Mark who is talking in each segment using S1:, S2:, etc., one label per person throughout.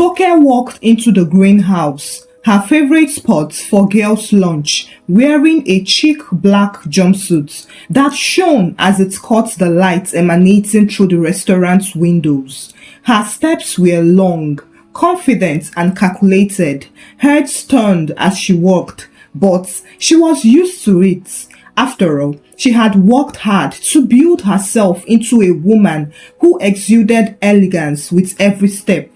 S1: Toke walked into the greenhouse, her favorite spot for girls' lunch, wearing a chic black jumpsuit that shone as it caught the light emanating through the restaurant's windows. Her steps were long, confident and calculated, heads turned as she walked, but she was used to it. After all, she had worked hard to build herself into a woman who exuded elegance with every step.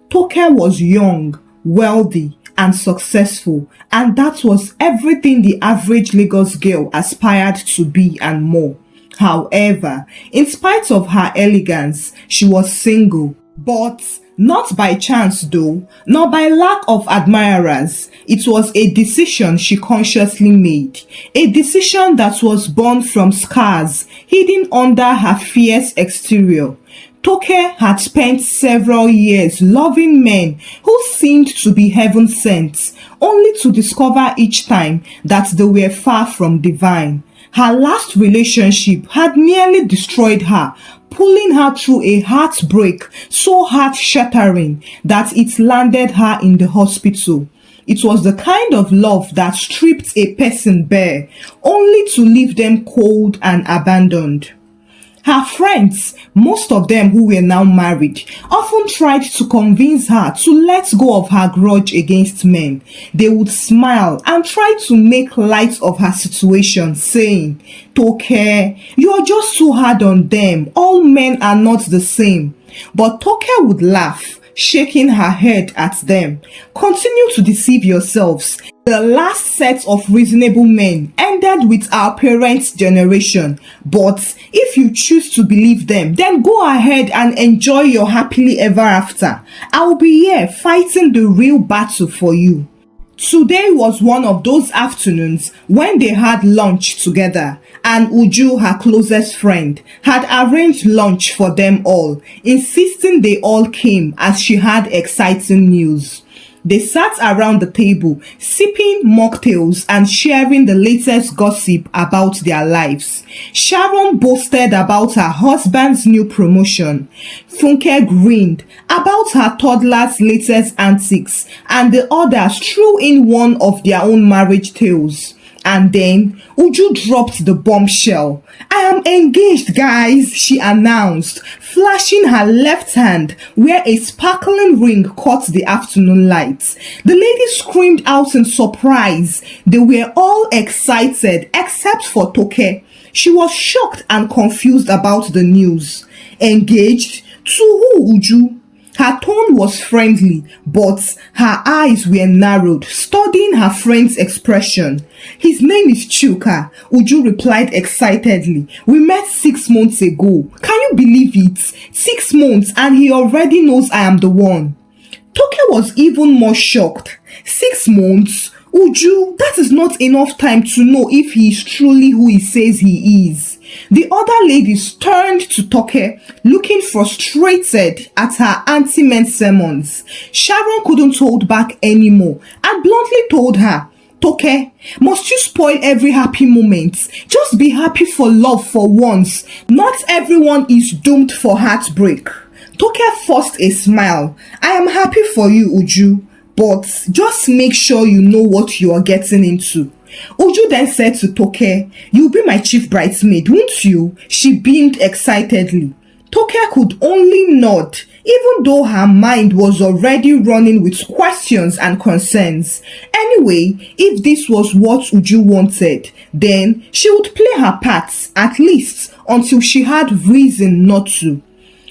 S1: Toke was young, wealthy, and successful, and that was everything the average Lagos girl aspired to be and more. However, in spite of her elegance, she was single. But not by chance though, nor by lack of admirers. It was a decision she consciously made. A decision that was born from scars hidden under her fierce exterior. Toke had spent several years loving men who seemed to be heaven sent, only to discover each time that they were far from divine. Her last relationship had nearly destroyed her, pulling her through a heartbreak so heart-shattering that it landed her in the hospital. It was the kind of love that stripped a person bare, only to leave them cold and abandoned. Her friends, most of them who were now married, often tried to convince her to let go of her grudge against men. They would smile and try to make light of her situation, saying, "Toke, you're just too hard on them. All men are not the same." But Toke would laugh, shaking her head at them. "Continue to deceive yourselves. The last set of reasonable men ended with our parents' generation. But if you choose to believe them, then go ahead and enjoy your happily ever after. I'll be here fighting the real battle for you." Today was one of those afternoons when they had lunch together, and Uju, her closest friend, had arranged lunch for them all, insisting they all came as she had exciting news. They sat around the table, sipping mocktails and sharing the latest gossip about their lives. Sharon boasted about her husband's new promotion. Funke grinned about her toddler's latest antics, and the others threw in one of their own marriage tales. And then Uju dropped the bombshell. "I am engaged, guys," she announced, flashing her left hand where a sparkling ring caught the afternoon light. The ladies screamed out in surprise. They were all excited except for Toke. She was shocked and confused about the news. "Engaged? To who, Uju?" Her tone was friendly, but her eyes were narrowed, studying her friend's expression. "His name is Chuka," Uju replied excitedly. "We met 6 months ago. Can you believe it? 6 months and he already knows I am the one." Toke was even more shocked. 6 months? Uju, that is not enough time to know if he is truly who he says he is. The other ladies turned to Toke, looking frustrated at her anti-men sermons. Sharon couldn't hold back anymore and bluntly told her, "Toke, must you spoil every happy moment? Just be happy for love for once. Not everyone is doomed for heartbreak." Toke forced a smile. "I am happy for you, Uju, but just make sure you know what you are getting into." Uju then said to Toke, "You'll be my chief bridesmaid, won't you?" She beamed excitedly. Toke could only nod, even though her mind was already running with questions and concerns. Anyway, if this was what Uju wanted, then she would play her part, at least until she had reason not to.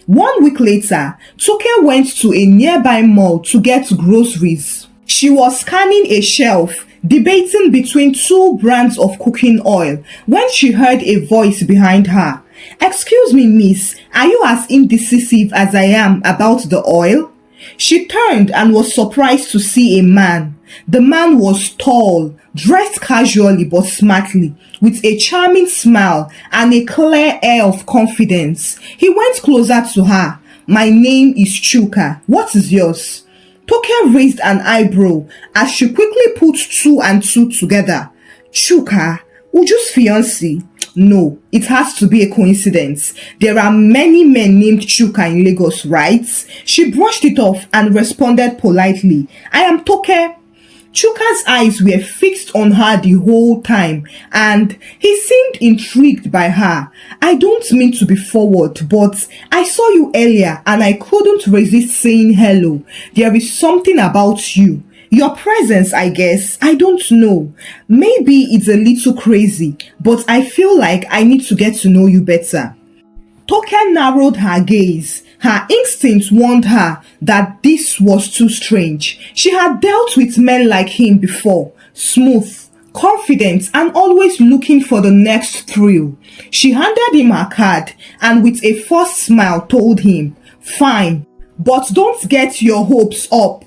S1: 1 week later, Toke went to a nearby mall to get groceries. She was scanning a shelf, debating between 2 brands of cooking oil, when she heard a voice behind her. "Excuse me, miss, are you as indecisive as I am about the oil?" She turned and was surprised to see a man. The man was tall, dressed casually but smartly, with a charming smile and a clear air of confidence. He went closer to her. "My name is Chuka. What is yours?" Toke raised an eyebrow as she quickly put 2 and 2 together. "Chuka, Uju's fiancé? No, it has to be a coincidence. There are many men named Chuka in Lagos, right? She brushed it off and responded politely. I am Toke. Chuka's eyes were fixed on her the whole time, and he seemed intrigued by her. I don't mean to be forward, but I saw you earlier and I couldn't resist saying hello. There is something about you. Your presence, I guess. I don't know. Maybe it's a little crazy, but I feel like I need to get to know you better. Toke narrowed her gaze. Her instincts warned her that this was too strange. She had dealt with men like him before, smooth, confident, and always looking for the next thrill. She handed him her card and with a forced smile told him, fine, but don't get your hopes up.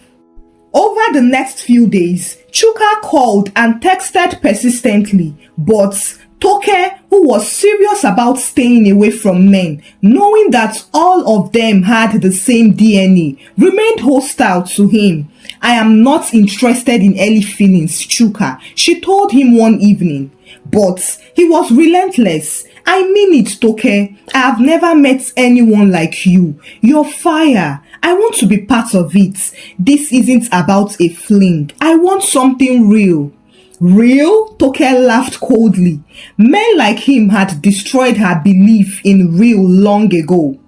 S1: Over the next few days, Chuka called and texted persistently, but Toke, who was serious about staying away from men, knowing that all of them had the same DNA, remained hostile to him. I am not interested in early feelings, Chuka, she told him one evening. But he was relentless. I mean it, Toke. I have never met anyone like you. You're fire. I want to be part of it. This isn't about a fling. I want something real. Real? Toke laughed coldly. Men like him had destroyed her belief in real long ago.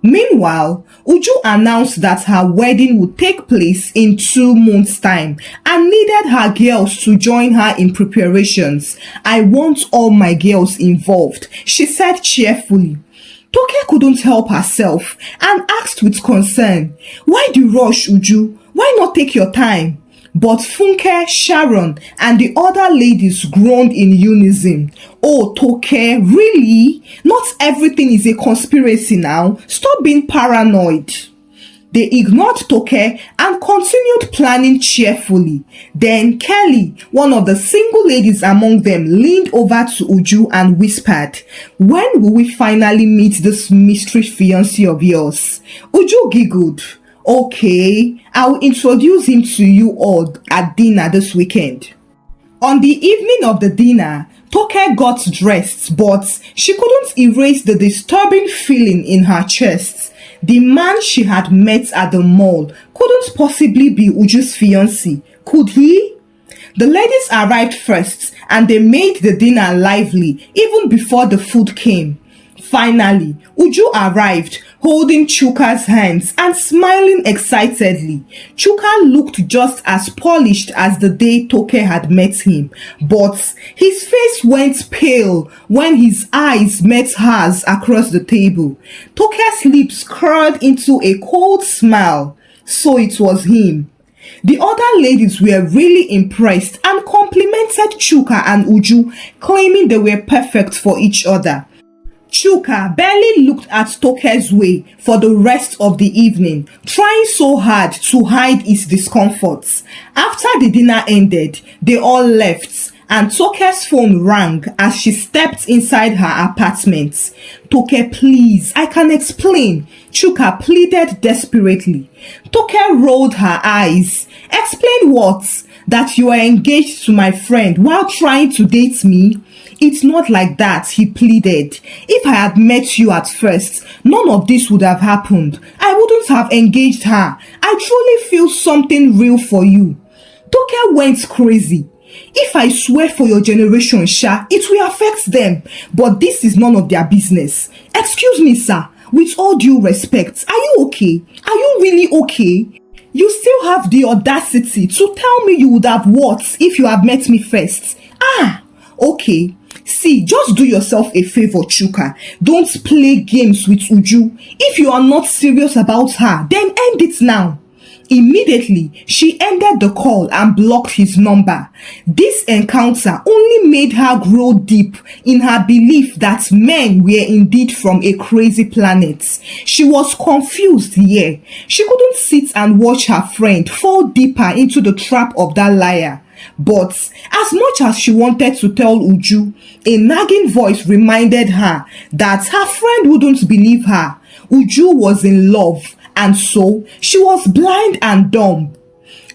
S1: Meanwhile, Uju announced that her wedding would take place in 2 months' time and needed her girls to join her in preparations. I want all my girls involved, she said cheerfully. Toke couldn't help herself and asked with concern, why the rush, Uju? Why not take your time? But Funke, Sharon, and the other ladies groaned in unison. Oh, Toke, really? Not everything is a conspiracy now. Stop being paranoid. They ignored Toke and continued planning cheerfully. Then Kelly, one of the single ladies among them, leaned over to Uju and whispered, when will we finally meet this mystery fiancé of yours? Uju giggled. Okay, I'll introduce him to you all at dinner this weekend. On the evening of the dinner, Toke got dressed, but she couldn't erase the disturbing feeling in her chest. The man she had met at the mall couldn't possibly be Uju's fiancé, could he? The ladies arrived first and they made the dinner lively even before the food came. Finally, Uju arrived, holding Chuka's hands and smiling excitedly. Chuka looked just as polished as the day Toke had met him, but his face went pale when his eyes met hers across the table. Toke's lips curled into a cold smile. So it was him. The other ladies were really impressed and complimented Chuka and Uju, claiming they were perfect for each other. Chuka barely looked at Toke's way for the rest of the evening, trying so hard to hide his discomforts. After the dinner ended, they all left, and Toke's phone rang as she stepped inside her apartment. Toke, please, I can explain, Chuka pleaded desperately. Toke rolled her eyes. Explain what? That you are engaged to my friend while trying to date me? It's not like that, he pleaded. If I had met you at first, none of this would have happened. I wouldn't have engaged her. I truly feel something real for you. Toke went crazy. If I swear for your generation, Sha, it will affect them. But this is none of their business. Excuse me, sir. With all due respect, are you okay? Are you really okay? You still have the audacity to tell me you would have what if you had met me first? Ah, okay. See, just do yourself a favor, Chuka. Don't play games with Uju. If you are not serious about her, then end it now. Immediately, she ended the call and blocked his number. This encounter only made her grow deep in her belief that men were indeed from a crazy planet. She was confused here. She couldn't sit and watch her friend fall deeper into the trap of that liar. But as much as she wanted to tell Uju, a nagging voice reminded her that her friend wouldn't believe her. Uju was in love, and so she was blind and dumb.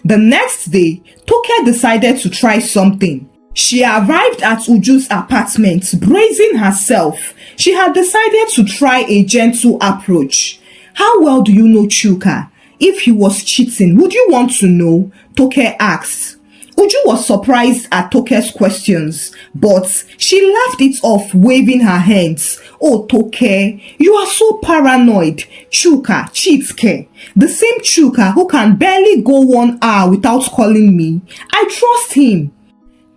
S1: The next day, Toke decided to try something. She arrived at Uju's apartment, bracing herself. She had decided to try a gentle approach. How well do you know Chuka? If he was cheating, would you want to know? Toke asked. Uju was surprised at Toke's questions, but she laughed it off, waving her hands. Oh, Toke, you are so paranoid. Chuka, cheatke. The same Chuka who can barely go 1 hour without calling me. I trust him.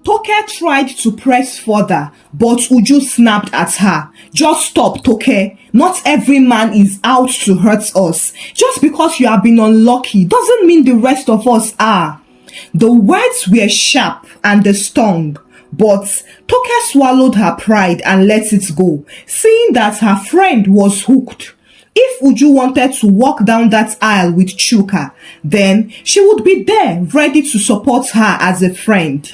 S1: Toke tried to press further, but Uju snapped at her. Just stop, Toke. Not every man is out to hurt us. Just because you have been unlucky doesn't mean the rest of us are. The words were sharp and they stung, but Toke swallowed her pride and let it go, seeing that her friend was hooked. If Uju wanted to walk down that aisle with Chuka, then she would be there ready to support her as a friend.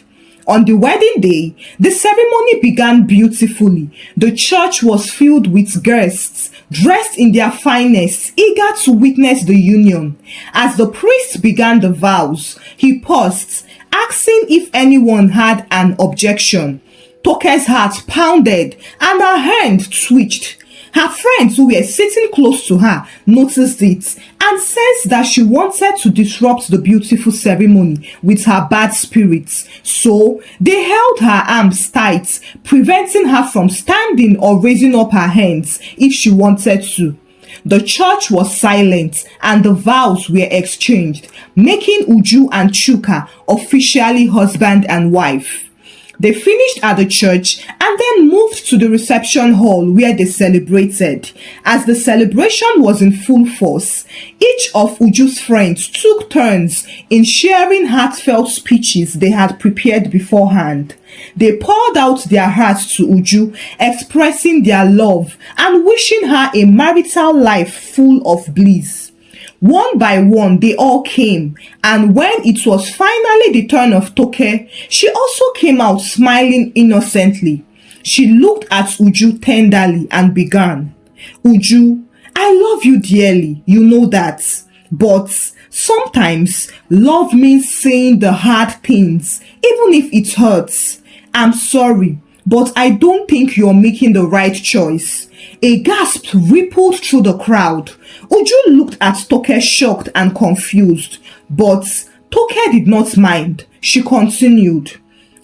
S1: On the wedding day, the ceremony began beautifully. The church was filled with guests, dressed in their finest, eager to witness the union. As the priest began the vows, he paused, asking if anyone had an objection. Toke's heart pounded and her hand twitched. Her friends who were sitting close to her noticed it and sensed that she wanted to disrupt the beautiful ceremony with her bad spirits. So they held her arms tight, preventing her from standing or raising up her hands if she wanted to. The church was silent and the vows were exchanged, making Uju and Chuka officially husband and wife. They finished at the church and then moved to the reception hall where they celebrated. As the celebration was in full force, each of Uju's friends took turns in sharing heartfelt speeches they had prepared beforehand. They poured out their hearts to Uju, expressing their love and wishing her a marital life full of bliss. One by one, they all came, and when it was finally the turn of Toke, she also came out smiling innocently. She looked at Uju tenderly and began, Uju, I love you dearly, you know that. But sometimes love means saying the hard things, even if it hurts. I'm sorry, but I don't think you're making the right choice. A gasp rippled through the crowd. Uju looked at Toke shocked and confused, but Toke did not mind. She continued,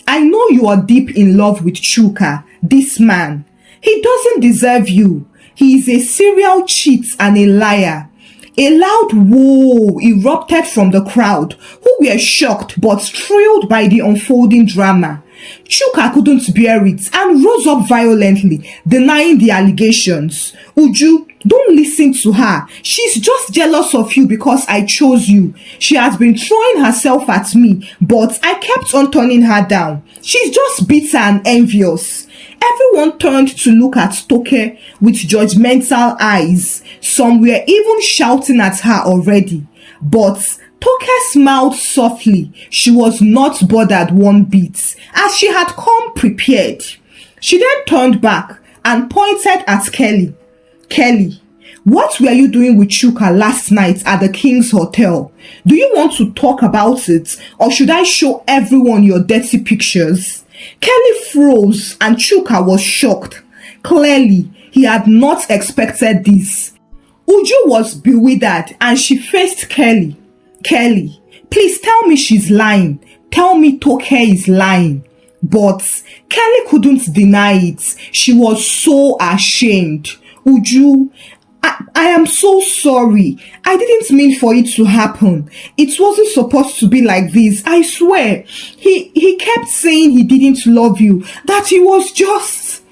S1: I know you are deep in love with Chuka, this man. He doesn't deserve you. He is a serial cheat and a liar. A loud whoa erupted from the crowd, who were shocked but thrilled by the unfolding drama. Chuka couldn't bear it and rose up violently, denying the allegations. Uju, don't listen to her. She's just jealous of you because I chose you. She has been throwing herself at me, but I kept on turning her down. She's just bitter and envious. Everyone turned to look at Toke with judgmental eyes. Some were even shouting at her already. But Toke smiled softly. She was not bothered one bit, as she had come prepared. She then turned back and pointed at Kelly. Kelly, what were you doing with Chuka last night at the King's Hotel? Do you want to talk about it, or should I show everyone your dirty pictures? Kelly froze and Chuka was shocked. Clearly, he had not expected this. Uju was bewildered and she faced Kelly. Kelly, please tell me she's lying. Tell me Toke is lying. But Kelly couldn't deny it. She was so ashamed. Uju, I am so sorry. I didn't mean for it to happen. It wasn't supposed to be like this. I swear. He kept saying he didn't love you. That he was just...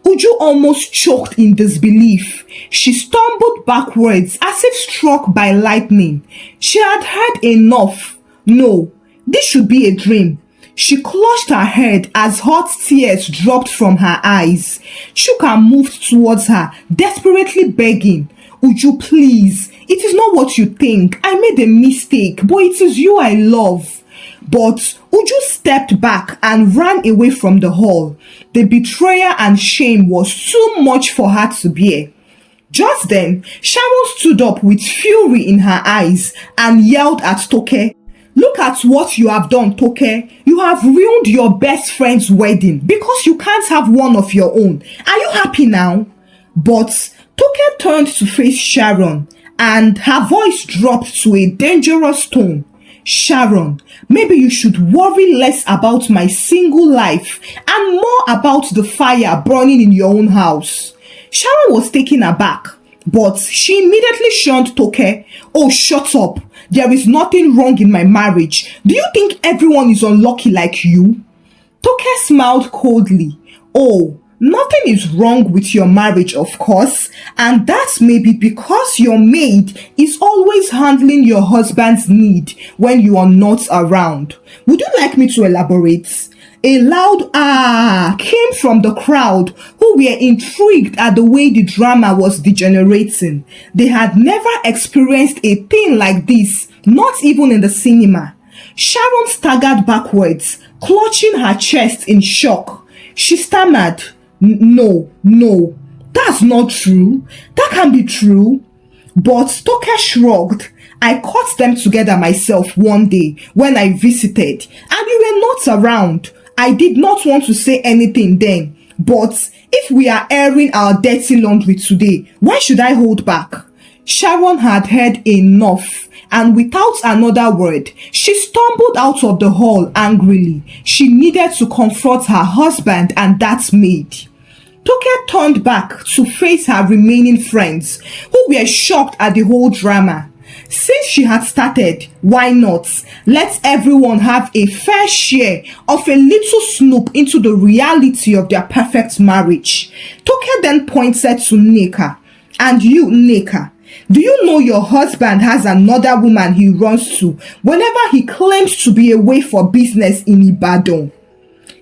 S1: Uju almost choked in disbelief. She stumbled backwards as if struck by lightning. She had heard enough. No, this should be a dream. She clutched her head as hot tears dropped from her eyes. Chuka moved towards her, desperately begging, Uju, please, it is not what you think. I made a mistake, but it is you I love. But Uju stepped back and ran away from the hall. The betrayal and shame was too much for her to bear. Just then, Sharon stood up with fury in her eyes and yelled at Toke, Look at what you have done, Toke. You have ruined your best friend's wedding because you can't have one of your own. Are you happy now? But Toke turned to face Sharon, and her voice dropped to a dangerous tone. Sharon, maybe you should worry less about my single life and more about the fire burning in your own house. Sharon was taken aback, but she immediately shunned Toke. Oh, shut up. There is nothing wrong in my marriage. Do you think everyone is unlucky like you? Toke smiled coldly. Oh, nothing is wrong with your marriage, of course, and that may be because your maid is always handling your husband's need when you are not around. Would you like me to elaborate? A loud ah came from the crowd, who were intrigued at the way the drama was degenerating. They had never experienced a thing like this, not even in the cinema. Sharon staggered backwards, clutching her chest in shock. She stammered, No, that's not true. That can't be true. But Toke shrugged. I caught them together myself one day when I visited, and you were not around. I did not want to say anything then, but if we are airing our dirty laundry today, why should I hold back? Sharon had heard enough, and without another word, she stumbled out of the hall angrily. She needed to confront her husband and that maid. Toke turned back to face her remaining friends, who were shocked at the whole drama. Since she had started, why not let everyone have a fair share of a little snoop into the reality of their perfect marriage? Toke then pointed to Nneka. And you, Nneka, do you know your husband has another woman he runs to whenever he claims to be away for business in Ibadan?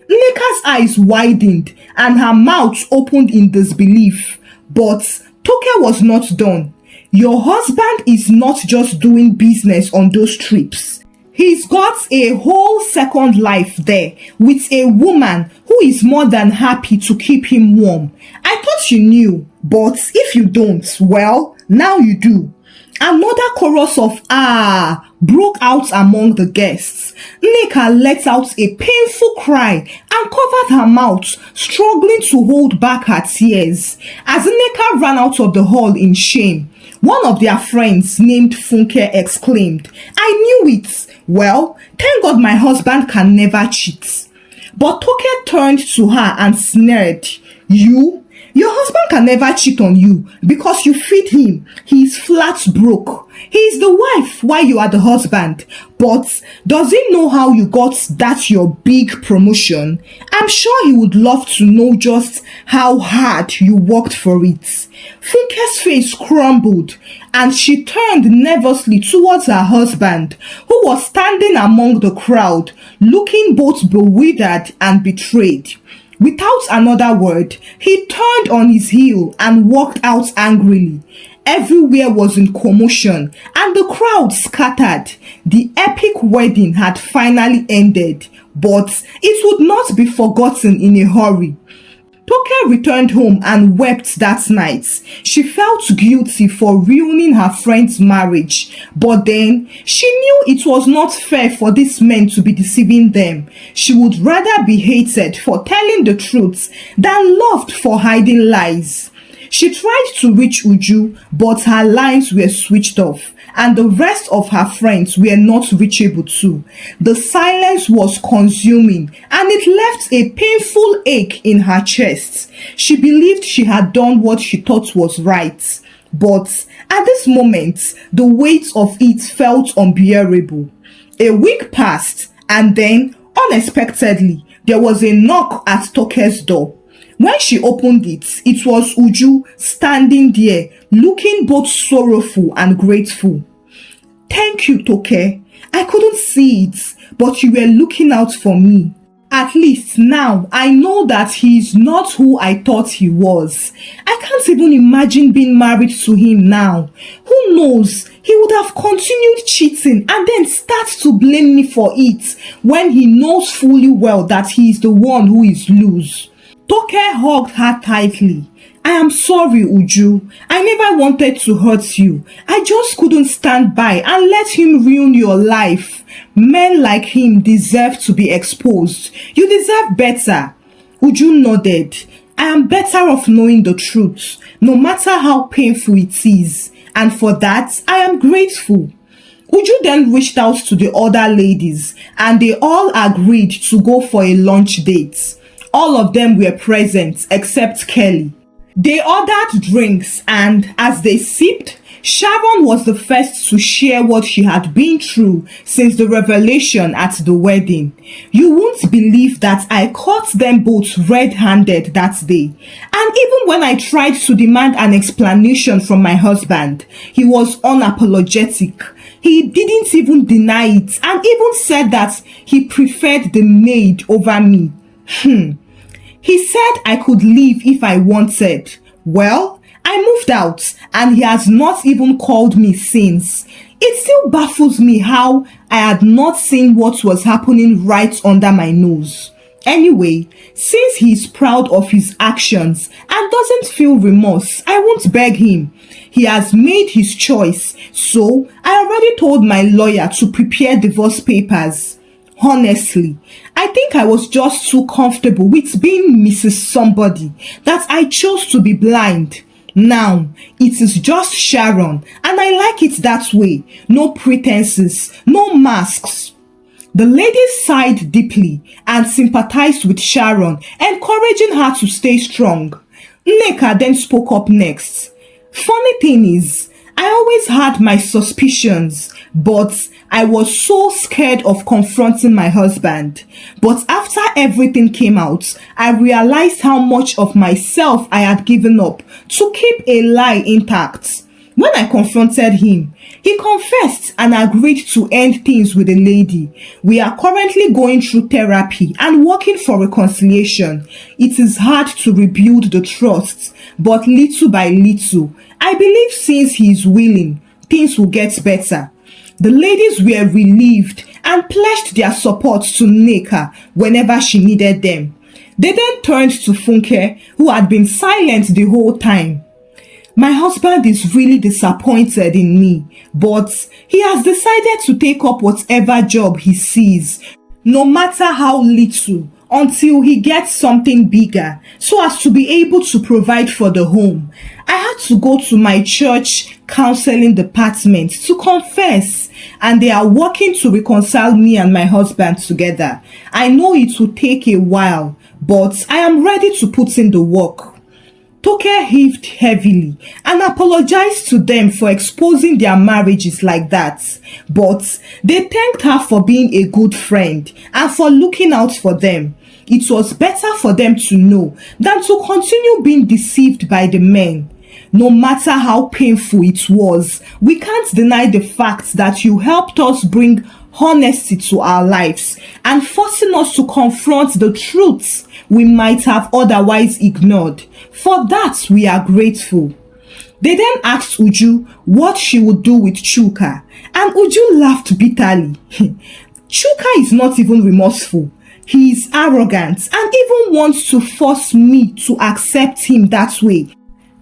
S1: Nneka's eyes widened and her mouth opened in disbelief. But Toke was not done. Your husband is not just doing business on those trips. He's got a whole second life there with a woman who is more than happy to keep him warm. I thought you knew, but if you don't, well, now you do. Another chorus of ah broke out among the guests. Nneka let out a painful cry and covered her mouth, struggling to hold back her tears. As Nneka ran out of the hall in shame, one of their friends named Funke exclaimed, I knew it. Well, thank God my husband can never cheat. But Toke turned to her and sneered, Your husband can never cheat on you because you feed him. He is flat broke. He is the wife while you are the husband. But does he know how you got that your big promotion? I'm sure he would love to know just how hard you worked for it. Funke's face crumbled and she turned nervously towards her husband, who was standing among the crowd, looking both bewildered and betrayed. Without another word, he turned on his heel and walked out angrily. Everywhere was in commotion and the crowd scattered. The epic wedding had finally ended, but it would not be forgotten in a hurry. Toke returned home and wept that night. She felt guilty for ruining her friend's marriage, but then she knew it was not fair for these men to be deceiving them. She would rather be hated for telling the truth than loved for hiding lies. She tried to reach Uju, but her lines were switched off, and the rest of her friends were not reachable too. The silence was consuming, and it left a painful ache in her chest. She believed she had done what she thought was right, but at this moment, the weight of it felt unbearable. A week passed, and then, unexpectedly, there was a knock at Toke's door. When she opened it, it was Uju standing there, looking both sorrowful and grateful. Thank you, Toke. I couldn't see it, but you were looking out for me. At least now I know that he is not who I thought he was. I can't even imagine being married to him now. Who knows, he would have continued cheating and then start to blame me for it when he knows fully well that he is the one who is loose. Toke hugged her tightly I am sorry, Uju. I never wanted to hurt you. I just couldn't stand by and let him ruin your life. Men like him deserve to be exposed. You deserve better. Uju nodded. I am better off knowing the truth, no matter how painful it is. And for that, I am grateful. Uju then reached out to the other ladies and they all agreed to go for a lunch date. All of them were present except Kelly. They ordered drinks and as they sipped, Sharon was the first to share what she had been through since the revelation at the wedding. You won't believe that I caught them both red-handed that day. And even when I tried to demand an explanation from my husband, he was unapologetic. He didn't even deny it and even said that he preferred the maid over me. He said I could leave if I wanted. Well, I moved out and he has not even called me since. It still baffles me how I had not seen what was happening right under my nose. Anyway, since he's proud of his actions and doesn't feel remorse, I won't beg him. He has made his choice, so I already told my lawyer to prepare divorce papers. Honestly, I think I was just too comfortable with being Mrs. Somebody that I chose to be blind. Now, it is just Sharon and I like it that way. No pretenses, no masks. The ladies sighed deeply and sympathized with Sharon, encouraging her to stay strong. Nneka then spoke up next. Funny thing is, I always had my suspicions, but I was so scared of confronting my husband. But after everything came out, I realized how much of myself I had given up to keep a lie intact. When I confronted him, he confessed and agreed to end things with a lady. We are currently going through therapy and working for reconciliation. It is hard to rebuild the trust, but little by little, I believe since he is willing, things will get better. The ladies were relieved and pledged their support to Nneka whenever she needed them. They then turned to Funke, who had been silent the whole time. My husband is really disappointed in me, but he has decided to take up whatever job he sees, no matter how little, until he gets something bigger, so as to be able to provide for the home. I had to go to my church counseling department to confess, and they are working to reconcile me and my husband together. I know it will take a while, but I am ready to put in the work. Toke heaved heavily and apologized to them for exposing their marriages like that. But they thanked her for being a good friend and for looking out for them. It was better for them to know than to continue being deceived by the men. No matter how painful it was, we can't deny the fact that you helped us bring honesty to our lives and forcing us to confront the truths we might have otherwise ignored. For that, we are grateful. They then asked Uju what she would do with Chuka, and Uju laughed bitterly. Chuka is not even remorseful. He is arrogant and even wants to force me to accept him that way,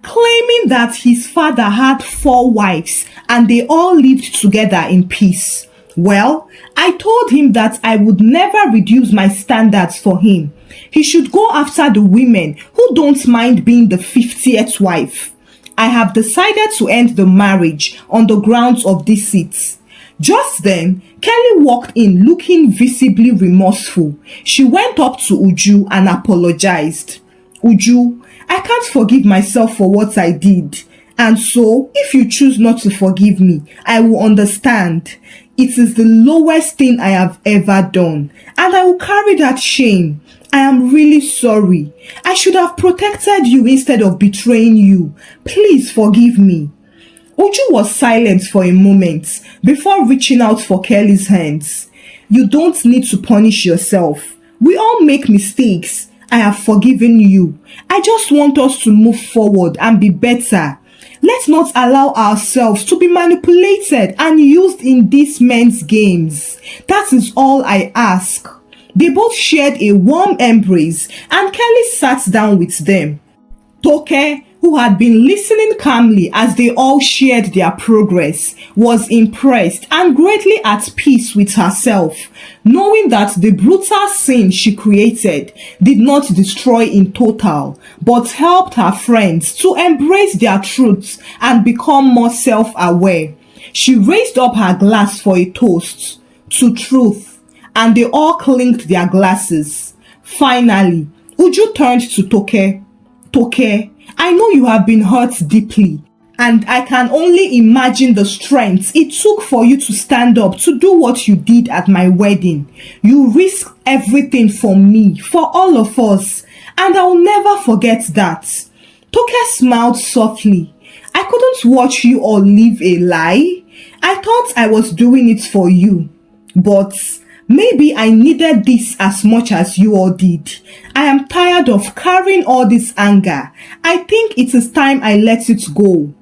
S1: claiming that his father had 4 wives and they all lived together in peace. Well, I told him that I would never reduce my standards for him. He should go after the women who don't mind being the 50th wife. I have decided to end the marriage on the grounds of deceit. Just then, Kelly walked in looking visibly remorseful. She went up to Uju and apologized. Uju, I can't forgive myself for what I did. And so, if you choose not to forgive me, I will understand. It is the lowest thing I have ever done, and I will carry that shame. I am really sorry. I should have protected you instead of betraying you. Please forgive me. Uju was silent for a moment before reaching out for Kelly's hands. You don't need to punish yourself. We all make mistakes. I have forgiven you. I just want us to move forward and be better. Let's not allow ourselves to be manipulated and used in these men's games. That is all I ask. They both shared a warm embrace and Kelly sat down with them. Toke, who had been listening calmly as they all shared their progress, was impressed and greatly at peace with herself, knowing that the brutal scene she created did not destroy in total, but helped her friends to embrace their truths and become more self-aware. She raised up her glass for a toast to truth, and they all clinked their glasses. Finally, Uju turned to Toke. Toke, I know you have been hurt deeply, and I can only imagine the strength it took for you to stand up to do what you did at my wedding. You risked everything for me, for all of us, and I'll never forget that. Toke smiled softly. I couldn't watch you all live a lie. I thought I was doing it for you, but maybe I needed this as much as you all did. I am tired of carrying all this anger. I think it is time I let it go.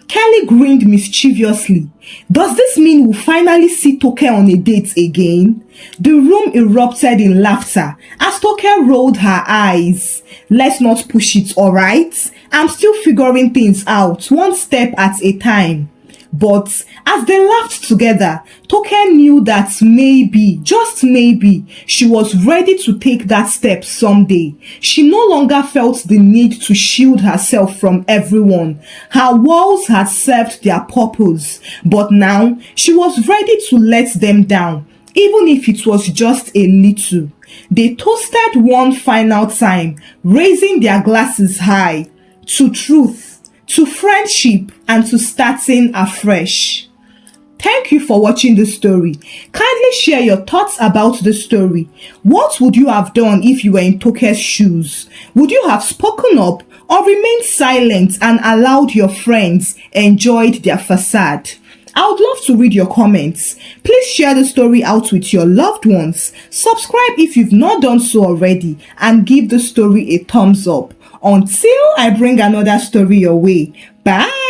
S1: Kelly grinned mischievously. Does this mean we'll finally see Toke on a date again? The room erupted in laughter as Toke rolled her eyes. Let's not push it, alright? I'm still figuring things out, one step at a time. But as they laughed together, Toke knew that maybe, just maybe, she was ready to take that step someday. She no longer felt the need to shield herself from everyone. Her walls had served their purpose, but now she was ready to let them down, even if it was just a little. They toasted one final time, raising their glasses high, to truth, to friendship, and to starting afresh. Thank you for watching the story. Kindly share your thoughts about the story. What would you have done if you were in Toke's shoes? Would you have spoken up or remained silent and allowed your friends enjoy their facade? I would love to read your comments. Please share the story out with your loved ones. Subscribe if you've not done so already, and give the story a thumbs up. Until I bring another story your way. Bye!